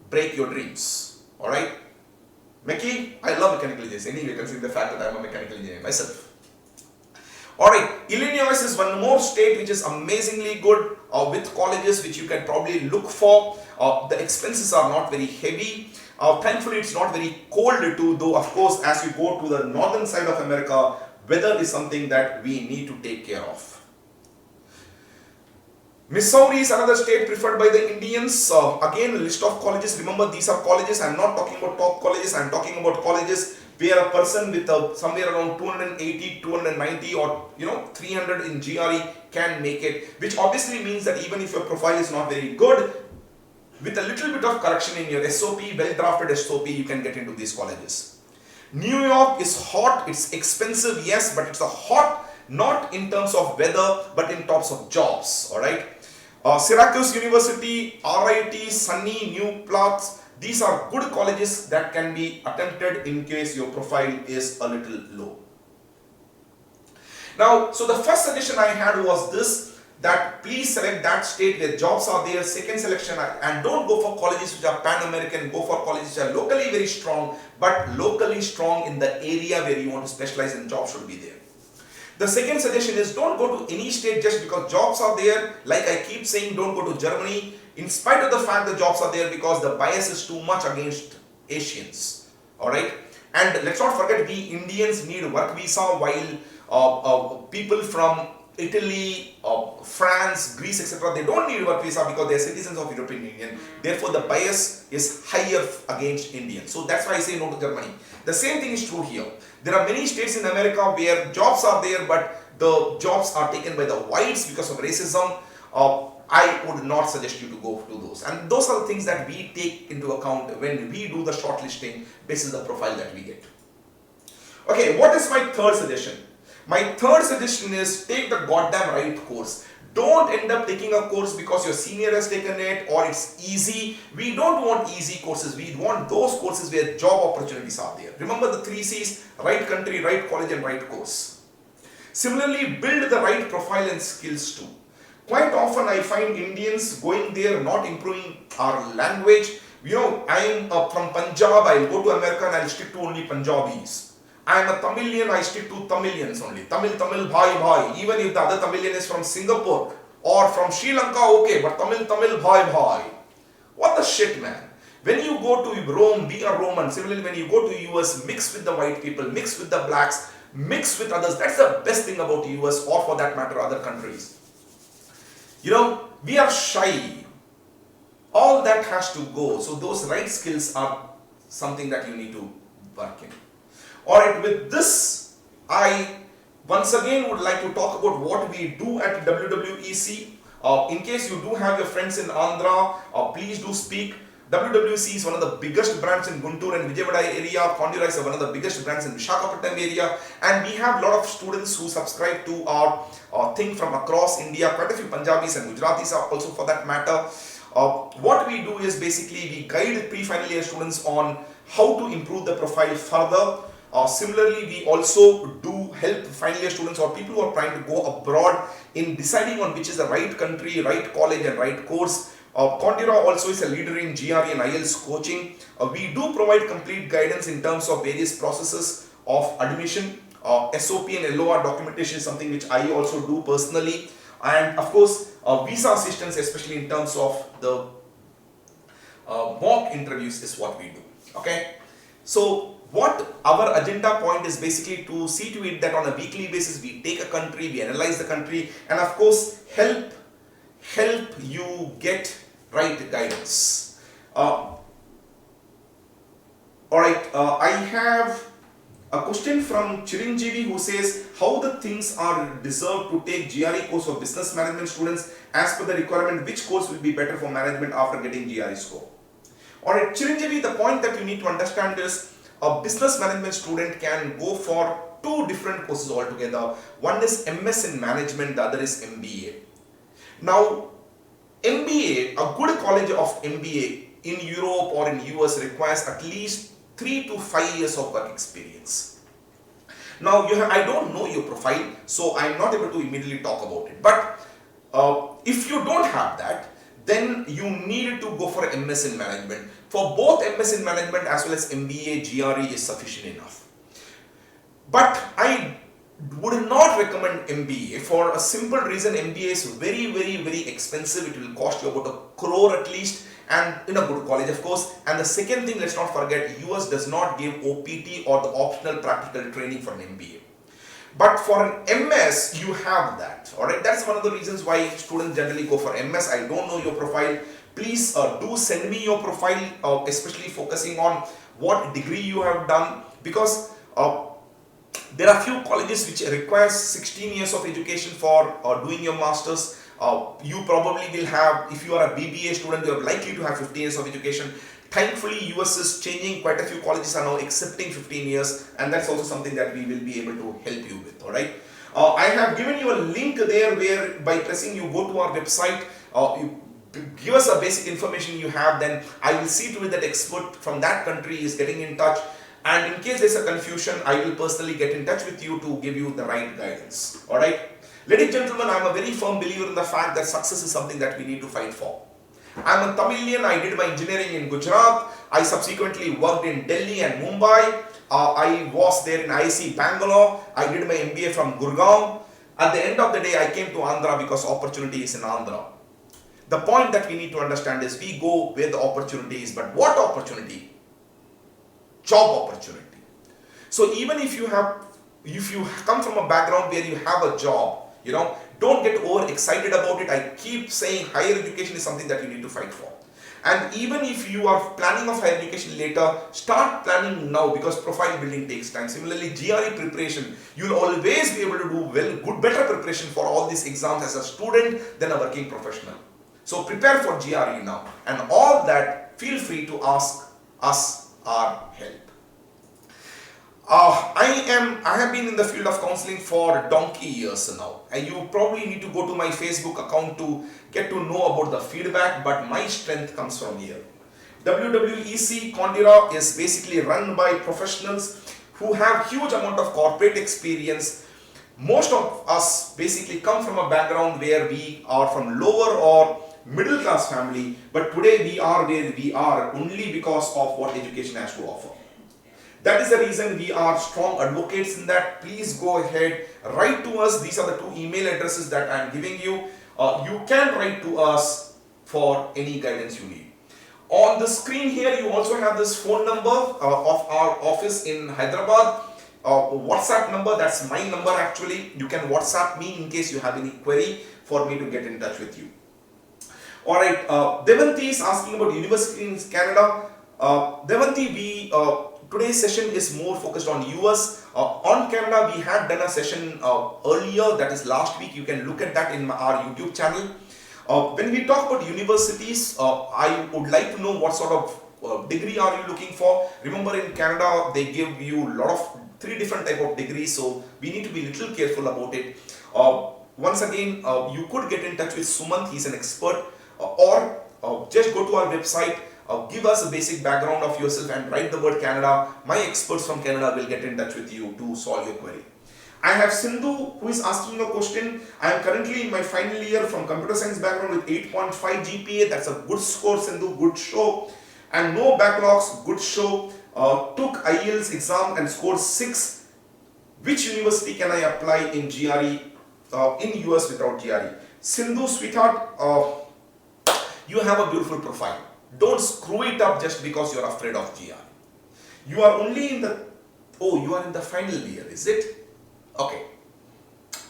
break your dreams. Alright? Mechie, I love mechanical engineers. Anyway, considering the fact that I am a mechanical engineer myself. Alright, Illinois is one more state which is amazingly good with colleges which you can probably look for. The expenses are not very heavy. Thankfully, it's not very cold too, though of course as you go to the northern side of America, weather is something that we need to take care of. Missouri is another state preferred by the Indians. Again, a list of colleges. Remember, these are colleges. I'm not talking about top colleges. I'm talking about colleges where a person with somewhere around 280, 290 or 300 in GRE can make it. Which obviously means that even if your profile is not very good, with a little bit of correction in your SOP, well-drafted SOP, you can get into these colleges. New York is hot. It's expensive, yes, but it's a hot not in terms of weather, but in terms of jobs, alright. Syracuse University, RIT, SUNY, New Paltz, these are good colleges that can be attempted in case your profile is a little low. Now, so the first suggestion I had was this, that please select that state where jobs are there. Second selection, and don't go for colleges which are pan-American, go for colleges which are locally very strong, but locally strong in the area where you want to specialize in jobs should be there. The second suggestion is don't go to any state just because jobs are there. Like I keep saying, don't go to Germany in spite of the fact the jobs are there, because the bias is too much against Asians. Alright. And let's not forget, we Indians need work visa, while people from Italy, France, Greece, etc., they don't need work visa because they are citizens of European Union. Therefore, the bias is higher against Indians. So that's why I say no to Germany. The same thing is true here. There are many states in America where jobs are there, but the jobs are taken by the whites because of racism. I would not suggest you to go to those. And those are the things that we take into account when we do the shortlisting based on the profile that we get. Okay, what is my third suggestion? My third suggestion is take the goddamn right course. Don't end up taking a course because your senior has taken it or it's easy. We don't want easy courses. We want those courses where job opportunities are there. Remember the 3 C's: right country, right college, and right course. Similarly, build the right profile and skills too. Quite often I find Indians going there not improving our language. I'm from Punjab, I'll go to America and I'll stick to only Punjabis. I am a Tamilian, I stick to Tamilians only. Tamil, bhai. Even if the other Tamilian is from Singapore or from Sri Lanka, okay, but Tamil, bhai. What the shit, man? When you go to Rome, be a Roman. Similarly, when you go to US, mix with the white people, mix with the blacks, mix with others. That's the best thing about the US, or for that matter, other countries. We are shy. All that has to go. So those right skills are something that you need to work in. Alright, with this, I once again would like to talk about what we do at WWEC. In case you do have your friends in Andhra, please do speak. WWEC is one of the biggest brands in Guntur and Vijayawada area. Kondira is one of the biggest brands in Visakhapatnam area. And we have a lot of students who subscribe to our thing from across India. Quite a few Punjabis and Gujaratis are also, for that matter. What we do is basically we guide pre-final year students on how to improve the profile further. Similarly, we also do help final year students or people who are trying to go abroad in deciding on which is the right country, right college, and right course. Kondira also is a leader in GRE and IELTS coaching. We do provide complete guidance in terms of various processes of admission. SOP and LOR documentation is something which I also do personally. And of course, visa assistance, especially in terms of the mock interviews, is what we do. Okay. So what our agenda point is basically to see to it that on a weekly basis we take a country, we analyze the country, and of course help you get right guidance. Alright, I have a question from Chiranjeevi who says how the things are deserved to take GRE course for business management students as per the requirement. Which course will be better for management after getting GRE score? Alright, Chiranjeevi, the point that you need to understand is a business management student can go for 2 different courses altogether. One is MS in management, the other is MBA. Now, MBA, a good college of MBA in Europe or in US requires at least 3 to 5 years of work experience. Now, I don't know your profile, so I'm not able to immediately talk about it. But if you don't have that, then you need to go for MS in management. For both MS in management as well as MBA, GRE is sufficient enough. But I would not recommend MBA for a simple reason. MBA is very, very, very expensive. It will cost you about 1 crore at least, and in a good college, of course. And the second thing, let's not forget, US does not give OPT or the optional practical training for an MBA. But for an MS, you have that. Alright, that's one of the reasons why students generally go for MS. I don't know your profile. Please do send me your profile, especially focusing on what degree you have done, because there are few colleges which requires 16 years of education for doing your masters. You probably will have, if you are a BBA student, you are likely to have 15 years of education. Thankfully, US is changing. Quite a few colleges are now accepting 15 years, and that's also something that we will be able to help you with. All right. I have given you a link there where by pressing you go to our website. You give us a basic information you have, then I will see to it that expert from that country is getting in touch. And in case there's a confusion, I will personally get in touch with you to give you the right guidance. All right. Ladies and gentlemen, I'm a very firm believer in the fact that success is something that we need to fight for. I'm a Tamilian. I did my engineering in Gujarat. I subsequently worked in Delhi and Mumbai. I was there in IIC Bangalore. I did my MBA from Gurgaon. At the end of the day, I came to Andhra because opportunity is in Andhra. The point that we need to understand is we go where the opportunity is, but what opportunity? Job opportunity. So even if you come from a background where you have a job, don't get overexcited about it. I keep saying higher education is something that you need to fight for. And even if you are planning of higher education later, start planning now, because profile building takes time. Similarly, GRE preparation, you'll always be able to do better preparation for all these exams as a student than a working professional. So prepare for GRE now, and all that, feel free to ask us our help. I have been in the field of counseling for donkey years now, and you probably need to go to my Facebook account to get to know about the feedback, but my strength comes from here. WWEC Condira is basically run by professionals who have huge amount of corporate experience. Most of us basically come from a background where we are from lower or middle class family, but today we are where we are only because of what education has to offer. That is the reason we are strong advocates in that. Please go ahead, write to us. These are the 2 email addresses that I am giving you. You can write to us for any guidance you need. On the screen here, you also have this phone number of our office in Hyderabad. WhatsApp number, that's my number actually. You can WhatsApp me in case you have any query for me to get in touch with you. Alright, Devanti is asking about university in Canada. Devanti, today's session is more focused on US. On Canada, we had done a session earlier, that is last week. You can look at that in our YouTube channel. When we talk about universities, I would like to know what sort of degree are you looking for. Remember, in Canada, they give you a lot of 3 different type of degrees, so we need to be a little careful about it. Once again, you could get in touch with Sumant, he's an expert, or just go to our website. Give us a basic background of yourself and write the word Canada. My experts from Canada will get in touch with you to solve your query. I have Sindhu who is asking a question. I am currently in my final year from computer science background with 8.5 GPA. That's a good score, Sindhu, good show. And no backlogs, good show. Took IELTS exam and scored 6. Which university can I apply in GRE, in US without GRE? Sindhu, sweetheart, you have a beautiful profile. Don't screw it up just because you are afraid of GRE. You are only in the, you are in the final year, is it? Okay.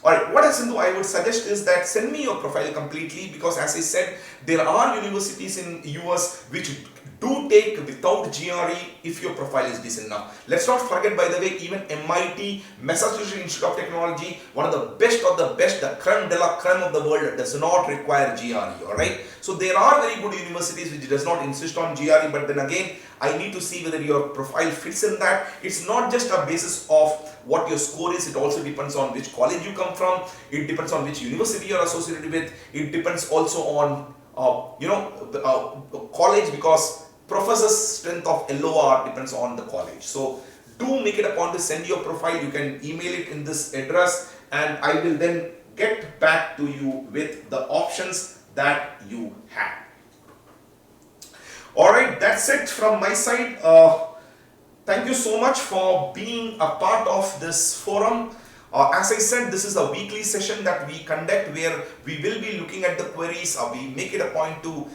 Alright, what I would suggest is that send me your profile completely, because as I said, there are universities in US which do take without GRE if your profile is decent enough. Let's not forget, by the way, even MIT, Massachusetts Institute of Technology, one of the best of the best, the creme de la creme of the world, does not require GRE, alright? So there are very good universities which does not insist on GRE, but then again, I need to see whether your profile fits in that. It's not just a basis of what your score is, it also depends on which college you come from, it depends on which university you are associated with, it depends also on college, because professor's strength of LOR depends on the college. So do make it a point to send your profile. You can email it in this address, and I will then get back to you with the options that you have. Alright, that's it from my side. Thank you so much for being a part of this forum. As I said, this is a weekly session that we conduct where we will be looking at the queries. We make it a point to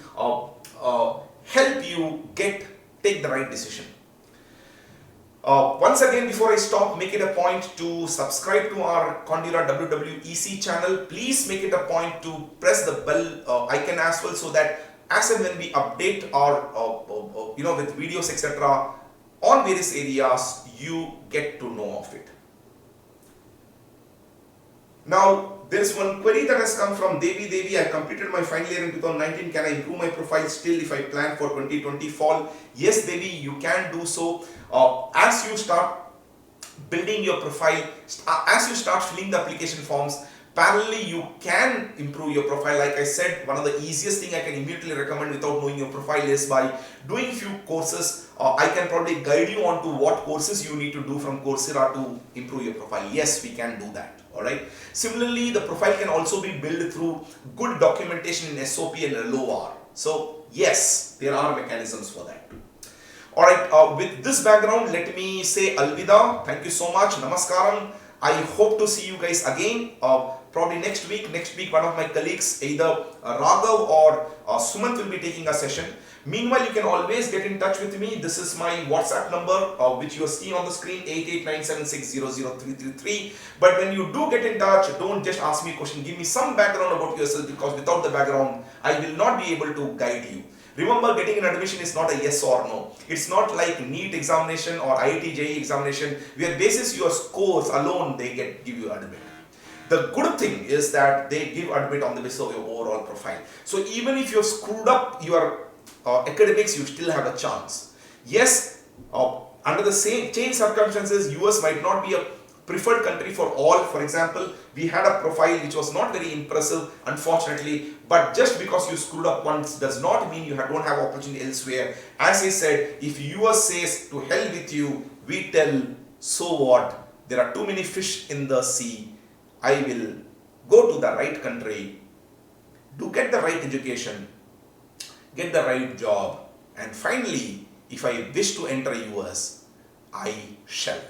help you take the right decision. Once again, before I stop, make it a point to subscribe to our Condira WWEC channel. Please make it a point to press the bell icon as well, so that as and when we update our with videos etc. on various areas, you get to know of it. Now, there is one query that has come from Devi. Devi, I completed my final year in 2019. Can I improve my profile still if I plan for 2020 fall? Yes, Devi, you can do so. As you start building your profile, as you start filling the application forms, parallelly you can improve your profile. Like I said, one of the easiest thing I can immediately recommend without knowing your profile is by doing few courses. I can probably guide you on to what courses you need to do from Coursera to improve your profile. Yes, we can do that. Alright. Similarly, the profile can also be built through good documentation in SOP and LOR. So yes, there are mechanisms for that. Alright, with this background, let me say Alvida. Thank you so much. Namaskaram. I hope to see you guys again. Probably next week. Next week, one of my colleagues, either Raghav or Sumant, will be taking a session. Meanwhile, you can always get in touch with me. This is my WhatsApp number, which you are seeing on the screen, 8897600333. But when you do get in touch, don't just ask me a question. Give me some background about yourself, because without the background, I will not be able to guide you. Remember, getting an admission is not a yes or no. It's not like NEET examination or IIT JEE examination, where basis your scores alone, they give you admit. The good thing is that they give admit on the basis of your overall profile. So even if you've screwed up your academics, you still have a chance. Yes, under the same change circumstances, US might not be a preferred country for all. For example, we had a profile which was not very impressive, unfortunately, but just because you screwed up once does not mean you don't have opportunity elsewhere. As I said, if US says to hell with you, we tell, so what? There are too many fish in the sea. I will go to the right country to get the right education, get the right job, and finally, if I wish to enter US, I shall.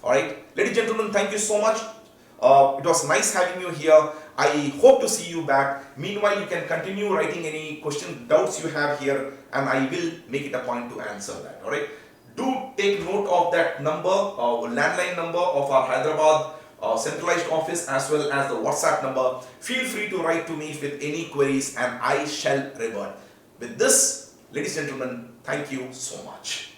Alright, ladies and gentlemen, thank you so much. It was nice having you here. I hope to see you back. Meanwhile, you can continue writing any questions, doubts you have here, and I will make it a point to answer that. Alright, do take note of that number, landline number of our Hyderabad centralized office, as well as the WhatsApp number. Feel free to write to me with any queries, and I shall revert. With this, ladies and gentlemen, thank you so much.